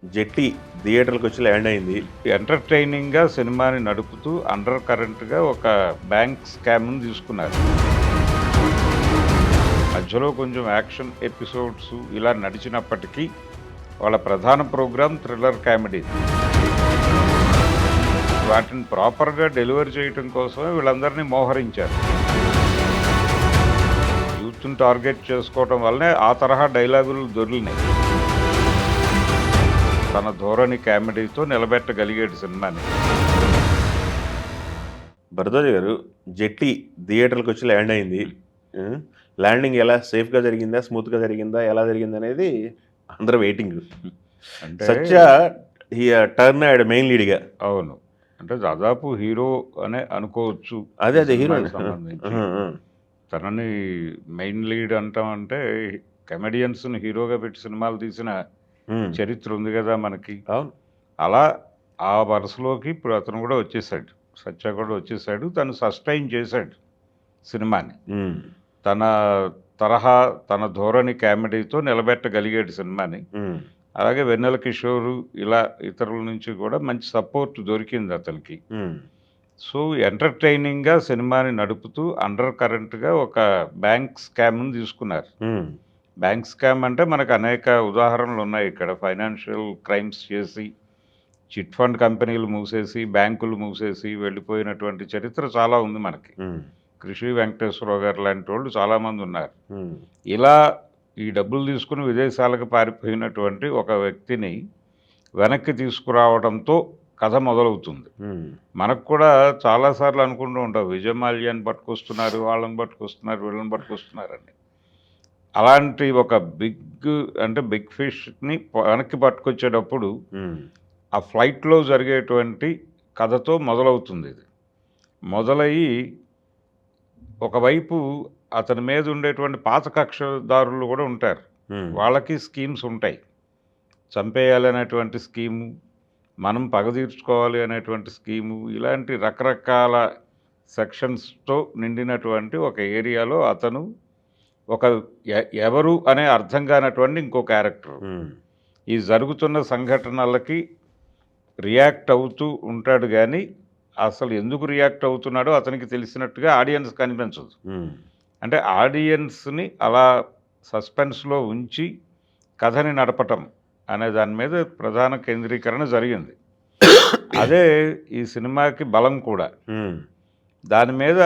'జెట్టి' థియేటర్‌లకొచ్చి land అయింది. ఎంటర్‌టైనింగ్‌గా సినిమాని నడుపుతూ అండర్ కరెంట్‌గా ఒక బ్యాంక్ స్కామ్‌ని తీసుకున్నారు. మధ్యలో కొంచెం యాక్షన్ ఎపిసోడ్స్ ఇలా నడిచినప్పటికీ వాళ్ళ ప్రధాన ప్రోగ్రామ్ థ్రిల్లర్ కామెడీ. వాటిని ప్రాపర్‌గా డెలివర్ చేయటం కోసమే వీళ్ళందరినీ మోహరించారు. యూత్‌ని టార్గెట్ చేసుకోవటం వల్లనే ఆ తరహా డైలాగులు దొర్లినాయి. తన ధోరణి కామెడీతో నిలబెట్టగలిగాడు సినిమాని. భరద్వాజ్ గారు 'జెట్టి' థియేటర్‌లకొచ్చి ల్యాండ్ అయింది. ల్యాండింగ్ ఎలా సేఫ్‌గా జరిగిందా? స్మూత్‌గా జరిగిందా? ఎలా జరిగిందనేది అందరూ వెయిటింగ్. అంటే సత్య టర్న్ అయ్యాడు మెయిన్ లీడ్‌గా. అవును. అంటే దాదాపు హీరో అనే అనుకోవచ్చు. అదే ఈ హీరోనే. సినిమాకి సంబంధించి. ఆ! ఆ! తనని మెయిన్ లీడ్ అంటామంటే కమెడియన్స్‌ని హీరోగా పెట్టి సినిమాలు తీసిన హ్మ్. చరిత్ర ఉంది గదా మనకి. అవును. అలా ఆ వరుసలోకి ఇప్పుడు అతను గూడా వచ్చేసాడు. సత్య కూడా వచ్చేసాడు. తను సస్టైన్ చేశాడు సినిమాని. హ్మ్. తన తరహా, తన ధోరణి కామెడీతో నిలబెట్టగలిగాడు సినిమాని. హ్మ్. అలాగే వెన్నెల కిషోరు ఇలా ఇతరుల నుంచి కూడా మంచి సపోర్ట్ దొరికింది అతనికి. హ్మ్. సో, ఎంటర్‌టైనింగ్‌గా సినిమాని నడుపుతూ అండర్ కరెంట్‌గా ఒక బ్యాంక్ స్కామ్‌ని తీసుకున్నారు. హ్మ్. బ్యాంక్ స్కామ్ అంటే మనకు అనేక ఉదాహరణలున్నాయి ఇక్కడ. ఫైనాన్షియల్ క్రైమ్స్ చేసి, చిట్ ఫండ్ కంపెనీలు మూసేసి, బ్యాంకులు మూసేసి వెళ్ళిపోయినటువంటి చరిత్ర చాలా ఉంది మనకి. హ్మ్. కృషి వెంకటేశ్వరరావు గారు లాంటోళ్ళు చాలామందున్నారు. హ్మ్. ఇలా ఈ డబ్బులు తీసుకొని విదేశాలకు పారిపోయినటువంటి ఒక వ్యక్తిని వెనక్కి తీసుకురావడంతో కథ మొదలవుతుంది. హ్మ్. మనకు కూడా చాలా సార్లు అనుకుంటూ ఉంటాం. విజయ్ మాల్యాని పట్టుకొస్తున్నారు, వాళ్ళని పట్టుకొస్తున్నారు, వీళ్ళని పట్టుకొస్తున్నారని. అలాంటి ఒక బిగ్ ఫిష్‌ని వెనక్కి పట్టుకొచ్చేటప్పుడు హ్మ్. ఆ ఫ్లైట్‌లో జరిగేటువంటి కథతో మొదలవుతుందిది. మొదలయ్యి ఒకవైపు అతని మీద ఉండేటువంటి పాత కక్షదారులు గూడా ఉంటారు. హ్మ్. వాళ్ళకి స్కీమ్స్ ఉంటాయి. చంపేయాలనేటువంటి స్కీము, మనం పగ తీర్చుకోవాలి అనేటువంటి స్కీము, ఇలాంటి రకరకాల సెక్షన్స్‌తో నిండినటువంటి ఒక ఏరియాలో అతను ఒక ఎవరు అనే అర్థం కానటువంటి ఇంకో క్యారెక్టర్. హ్మ్. ఈ జరుగుతున్న సంఘటనలకి రియాక్ట్ అవుతూ ఉంటాడు గానీ, అసలు ఎందుకు రియాక్ట్ అవుతున్నాడో అతనికి తెలిసినట్టుగా ఆడియన్స్‌కి కనిపించదు. హ్మ్. అంటే ఆడియన్స్‌ని అలా సస్పెన్స్‌లో ఉంచి కథని నడపటం అనే దాని మీద ప్రధాన కేంద్రీకరణ జరిగింది. అదే ఈ సినిమాకి బలం కూడా. హ్మ్. దాని మీద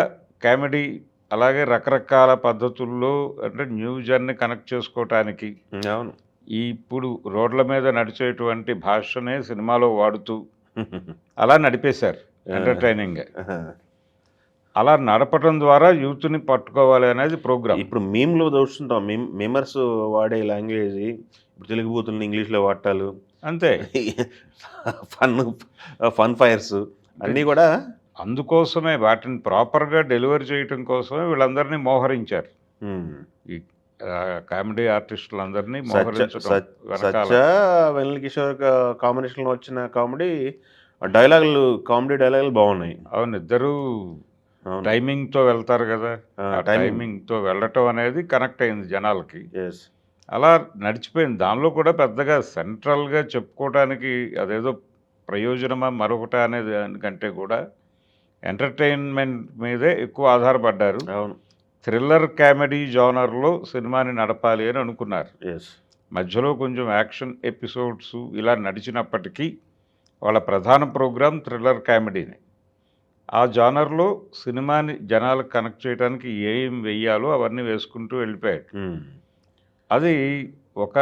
కామెడీ అలాగే రకరకాల పద్ధతుల్లో అంటే న్యూ జర్నీ కనెక్ట్ చేసుకోవటానికి అవును. ఇప్పుడు రోడ్ల మీద నడిచేటువంటి భాషనే సినిమాలో వాడుతూ అలా నడిపేశారు ఎంటర్‌టైనింగ్‌గా. ఆహా! అలా నడపటం ద్వారా యూత్‌ని పట్టుకోవాలి అనేది ప్రోగ్రామ్. ఇప్పుడు మీమ్‌లో చూస్తుంటాం. మీమర్స్ వాడే లాంగ్వేజ్ ఇప్పుడు తెలుగు బూతుల్ని ఇంగ్లీష్‌లో వాడటాలు. అంతే. ఫన్ ఫన్ ఫైర్స్ అంటే అన్నీ గూడా అందుకోసమే వాటిని ప్రాపర్‌గా డెలివర్ చేయటం కోసమే వీళ్ళందరినీ మోహరించారు. హ్మ్. ఈ కామెడీ ఆర్టిస్టులందరినీ సత్య మోహరించటం వెనకాల. సత్య, వెన్నెల కిషోర్ కాంబినేషన్‌లో వచ్చిన కామెడీ కామెడీ డైలాగులు బాగున్నాయి. అవును. ఇద్దరూ అవును. టైమింగ్‌తో వెళ్తారు గదా! ఆ! ఆ టైమింగ్. టైమింగ్‌తో వెళ్ళటం అనేది కనెక్ట్ అయింది జనాలకి. యెస్. అలా నడిచిపోయింది. దానిలో కూడా పెద్దగా సెంట్రల్‌గా చెప్పుకోవటానికి అదేదో ప్రయోజనమా మరొకటా అనే దానికంటే కూడా ఎంటర్‌టైన్‌మెంట్ మీదే ఎక్కువ ఆధారపడ్డారు. అవును. థ్రిల్లర్ కామెడీ జోనర్‌లో సినిమాని నడపాలి అని అనుకున్నారు. యెస్. మధ్యలో కొంచెం యాక్షన్ ఎపిసోడ్స్ ఇలా నడిచినప్పటికీ వాళ్ళ ప్రధాన ప్రోగ్రామ్ థ్రిల్లర్ కామెడీనే. ఆ జానర్‌లో సినిమాని జనాలకు కనెక్ట్ చేయడానికి ఏం వెయ్యాలో అవన్నీ వేసుకుంటూ వెళ్ళిపోయాడు. హ్మ్. అది ఒక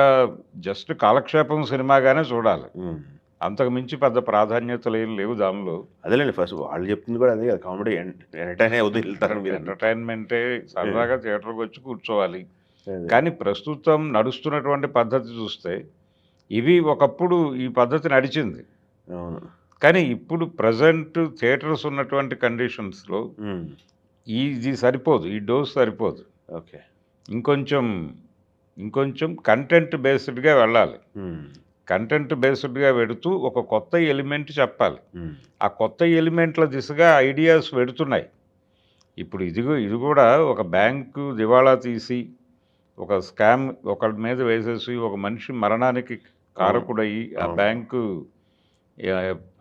జస్ట్ కాలక్షేపం సినిమాగానే చూడాలి. హ్మ్. అంతకు మించి పెద్ద ప్రాధాన్యతలేం లేవు దానిలో. అదేలెండి. ఫస్ట్ వాళ్ళు చెప్తుంది కూడా అదే కదా! కామెడీ ఎంటర్‌టైన్ అవుతూ ఎళ్తారని మీరన్నట్టు. ఎంటర్‌టైన్‌మెంటే హ్మ్. సరదాగా థియేటర్‌కొచ్చి కూర్చోవాలి. అదే. కానీ ప్రస్తుతం నడుస్తున్నటువంటి పద్ధతి చూస్తే, ఇవి ఒకప్పుడు ఈ పద్ధతి నడిచింది. అవును. కానీ ఇప్పుడు ప్రెజెంట్ థియేటర్స్ ఉన్నటువంటి కండిషన్స్‌లో హ్మ్. ఇది సరిపోదు. ఈ డోస్ సరిపోదు. ఓకే. ఇంకొంచెం, ఇంకొంచెం కంటెంట్ బేస్డ్‌గా వెళ్ళాలి. హ్మ్. కంటెంట్ బేస్డ్‌గా వెడుతూ ఒక కొత్త ఎలిమెంట్ చెప్పాలి. హ్మ్. ఆ కొత్త ఎలిమెంట్ల దిశగా ఐడియాస్ వెడుతున్నాయి. ఇప్పుడు ఇది గూడా ఒక బ్యాంకు దివాళా తీసి, ఒక స్కామ్ ఒకళ్ళ మీద వేసేసి, ఒక మనిషి మరణానికి కారకుడయ్యి ఆ అవును. బ్యాంకు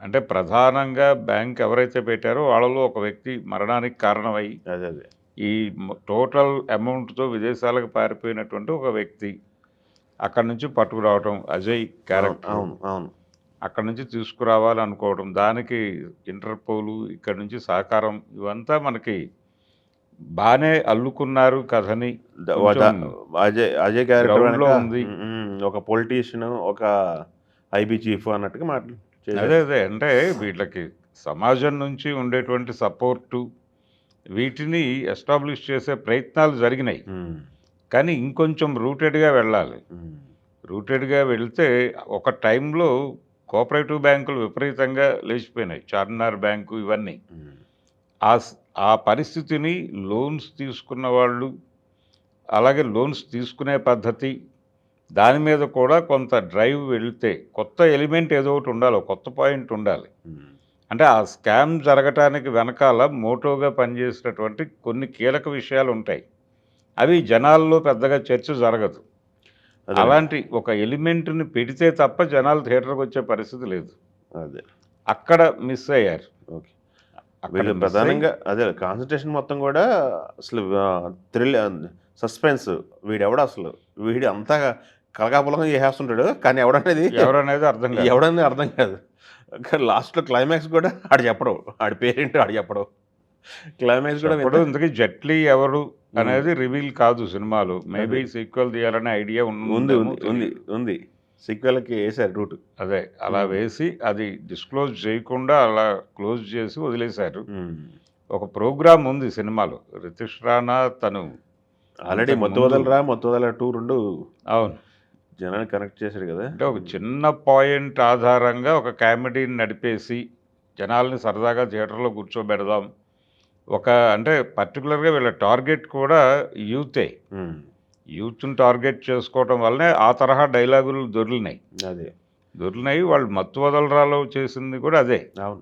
అంటే ప్రధానంగా బ్యాంక్ ఎవరైతే పెట్టారో వాళ్ళలో ఒక వ్యక్తి మరణానికి కారణమై అదే అదే ఈ టోటల్ అమౌంట్తో విదేశాలకు పారిపోయినటువంటి ఒక వ్యక్తి అక్కడి నుంచి పట్టుకురావటం అజయ్ అవును క్యారెక్టర్ అవును అవును అక్కడి నుంచి తీసుకురావాలనుకోవడం దానికి ఇంటర్పోలు ఇక్కడి నుంచి సహకారం ఇవంతా మనకి బాగానే అల్లుకున్నారు కథని కొంచెం అజయ్ అజయ్ క్యారెక్టర్ గ్రౌండ్లో వెనక ఉంది. ఒక పొలిటీషియన్ ఒక ఐబీ చీఫ్ అన్నట్టుగా అదే అదే అంటే వీళ్ళకి సమాజం నుంచి ఉండేటువంటి సపోర్టు వీటిని ఎస్టాబ్లిష్ చేసే ప్రయత్నాలు జరిగినాయి. కానీ ఇంకొంచెం రూటెడ్గా వెళ్ళాలి. రూటెడ్గా వెళ్తే ఒక టైంలో కోఆపరేటివ్ బ్యాంకులు విపరీతంగా లేచిపోయినాయి. చార్మినార్ బ్యాంకు ఇవన్నీ. ఆ పరిస్థితిని లోన్స్ తీసుకున్న వాళ్ళు అలాగే లోన్స్ తీసుకునే పద్ధతి దాని మీద కూడా కొంత డ్రైవ్ వెళ్తే కొత్త ఎలిమెంట్ ఏదో ఒకటి ఉండాలి, ఒక కొత్త పాయింట్ ఉండాలి. అంటే ఆ స్కామ్ జరగటానికి వెనకాల మోటోగా పనిచేసినటువంటి కొన్ని కీలక విషయాలు ఉంటాయి. అవి జనాల్లో పెద్దగా చర్చ జరగదు. అలాంటి ఒక ఎలిమెంట్ని పెడితే తప్ప జనాలు థియేటర్కి వచ్చే పరిస్థితి లేదు. అదే అక్కడ మిస్ అయ్యారు. ఓకే వీళ్ళు ప్రధానంగా అదే కాన్సన్ట్రేషన్ మొత్తం కూడా అసలు థ్రిల్ సస్పెన్స్ వీడెవడ అసలు వీడు అంతా కలగాపులకం చేసేస్తుంటాడు కానీ ఎవడనేది అర్థం కాదు. ఎవడనేది అర్థం కాదు. లాస్ట్లో క్లైమాక్స్ కూడా ఆడు చెప్పడం ఆడి పేరేంటో ఆడు చెప్పడం క్లైమాక్స్ కూడా ఇంతకీ జెట్లీ ఎవరు అనేది రివీల్ కాదు సినిమాలో. మేబీ సీక్వెల్ తీయాలనే ఐడియా ఉంది ఉంది ఉంది సీక్వెల్కి వేసారు రూట్. అదే అలా వేసి అది డిస్క్లోజ్ చేయకుండా అలా క్లోజ్ చేసి వదిలేశారు. ఒక ప్రోగ్రామ్ ఉంది సినిమాలో. రితీష్ రాణా తను ఆల్రెడీ మొత్తం వదలరా మొత్తం వదల 2 2 అవును జనాన్ని కనెక్ట్ చేశాడు కదా. అంటే ఒక చిన్న పాయింట్ ఆధారంగా ఒక కామెడీని నడిపేసి జనాల్ని సరదాగా థియేటర్లో కూర్చోబెడదాం. అంటే పర్టికులర్గా వీళ్ళ టార్గెట్ కూడా యూతే. యూత్ని టార్గెట్ చేసుకోవటం వల్లనే ఆ తరహా డైలాగులు దొరికినాయి. వాళ్ళు మత్తు వదలరాలో చేసింది కూడా అదే. అవును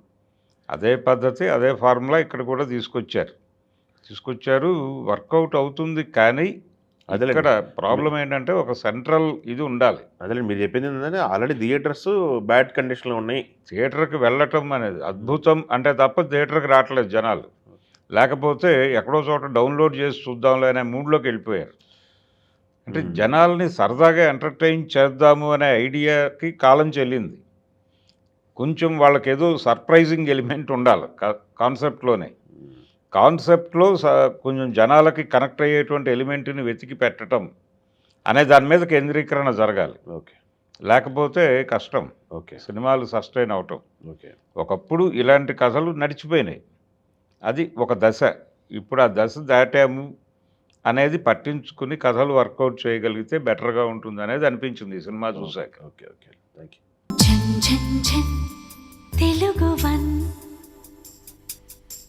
అదే పద్ధతి అదే ఫార్ములా ఇక్కడ కూడా తీసుకొచ్చారు. వర్కౌట్ అవుతుంది. కానీ ఇక్కడ ప్రాబ్లం ఏంటంటే ఒక సెంట్రల్ ఇది ఉండాలి. అదే మీరు చెప్పింది ఏంటంటే ఆల్రెడీ థియేటర్స్ బ్యాడ్ కండిషన్లో ఉన్నాయి. థియేటర్కి వెళ్ళటం అనేది అద్భుతం అంటే తప్ప థియేటర్కి రావట్లేదు జనాలు. లేకపోతే ఎక్కడో చోట డౌన్లోడ్ చేసి చూద్దాంలే అనే మూడ్లోకి వెళ్ళిపోయారు. అంటే జనాల్ని సరదాగా ఎంటర్టైన్ చేద్దాము అనే ఐడియాకి కాలం చెల్లింది. కొంచెం వాళ్ళకి ఏదో సర్ప్రైజింగ్ ఎలిమెంట్ ఉండాలి కాన్సెప్ట్లో కొంచెం జనాలకి కనెక్ట్ అయ్యేటువంటి ఎలిమెంట్ని వెతికి పెట్టడం అనే దాని మీద కేంద్రీకరణ జరగాలి. ఓకే లేకపోతే కష్టం సినిమాలు సస్టైన్ అవటం. ఒకప్పుడు ఇలాంటి కథలు నడిచిపోయినాయి. అది ఒక దశ. ఇప్పుడు ఆ దశ దాటాము అనేది పట్టించుకుని కథలు వర్కౌట్ చేయగలిగితే బెటర్గా ఉంటుంది అనేది అనిపించింది ఈ సినిమా చూశాక. Okay thank you.